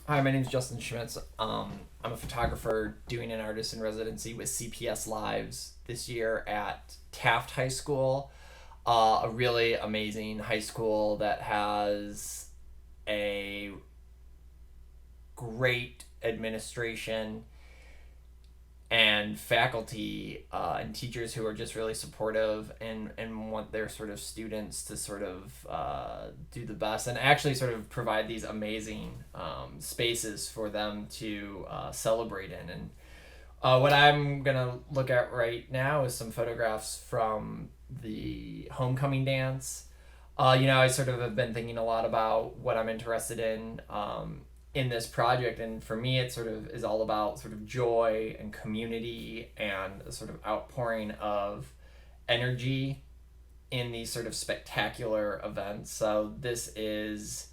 Hi, my name is Justin Schmitz. I'm a photographer doing an artist in residency with CPS Lives this year at Taft High School, a really amazing high school that has a great administration and faculty and teachers who are just really supportive and want their sort of students to sort of do the best and actually sort of provide these amazing spaces for them to celebrate in. And what I'm going to look at right now is some photographs from the homecoming dance. I sort of have been thinking a lot about what I'm interested in this project, and for me it sort of is all about sort of joy and community and a sort of outpouring of energy in these sort of spectacular events. So this is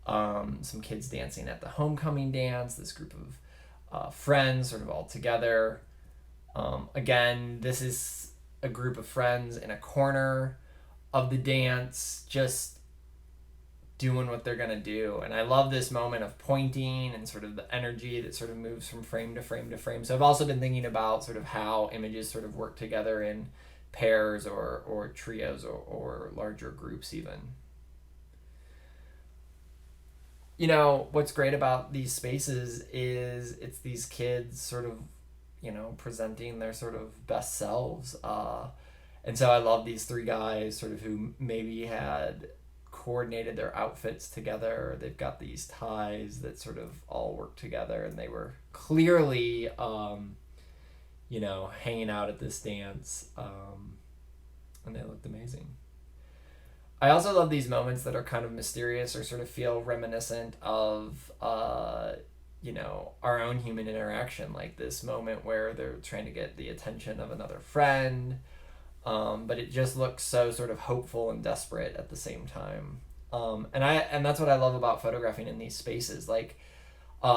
some kids dancing at the homecoming dance, this group of friends sort of all together. Again, this is a group of friends in a corner of the dance, just doing what they're gonna do. And I love this moment of pointing and sort of the energy that sort of moves from frame to frame to frame. So I've also been thinking about sort of how images sort of work together in pairs or trios or larger groups even. What's great about these spaces is it's these kids sort of, presenting their sort of best selves. And so I love these three guys sort of who maybe had coordinated their outfits together. They've got these ties that sort of all work together, and they were clearly hanging out at this dance, and they looked amazing. I also love these moments that are kind of mysterious or sort of feel reminiscent of our own human interaction, like this moment where they're trying to get the attention of another friend, but it just looks so sort of hopeful and desperate at the same time. And that's what I love about photographing in these spaces. Like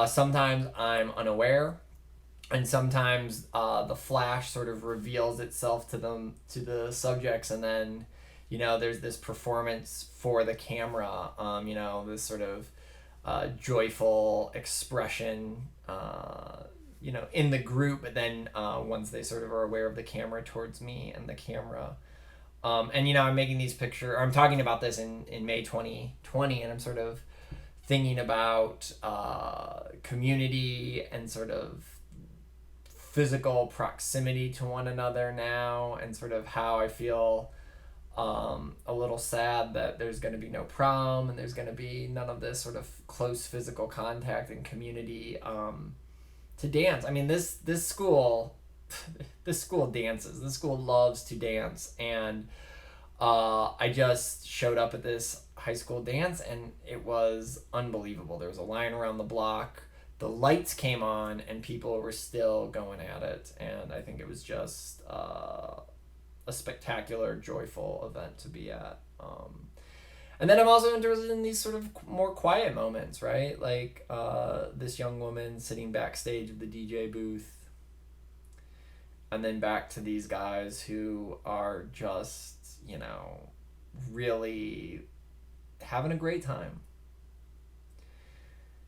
sometimes I'm unaware, and sometimes the flash sort of reveals itself to the subjects, and then there's this performance for the camera. This sort of joyful expression. In the group, but then once they sort of are aware of the camera towards me and the camera. I'm making these pictures, I'm talking about this in May 2020, and I'm sort of thinking about community and sort of physical proximity to one another now, and sort of how I feel a little sad that there's going to be no prom and there's going to be none of this sort of close physical contact and community to dance. I mean, this school dances. This school loves to dance, and I just showed up at this high school dance, and it was unbelievable. There was a line around the block. The lights came on, and people were still going at it, and I think it was just a spectacular, joyful event to be at. And then I'm also interested in these sort of more quiet moments, right? Like this young woman sitting backstage of the DJ booth, and then back to these guys who are just, really having a great time.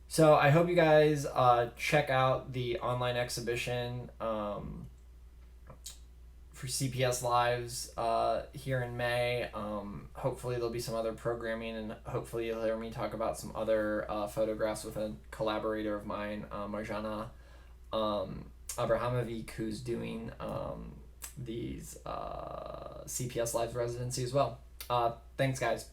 So I hope you guys check out the online exhibition for CPS Lives here in May. Hopefully there'll be some other programming, and hopefully you'll hear me talk about some other photographs with a collaborator of mine, Marjana Abrahamovic, who's doing these CPS Lives residency as well. Thanks, guys.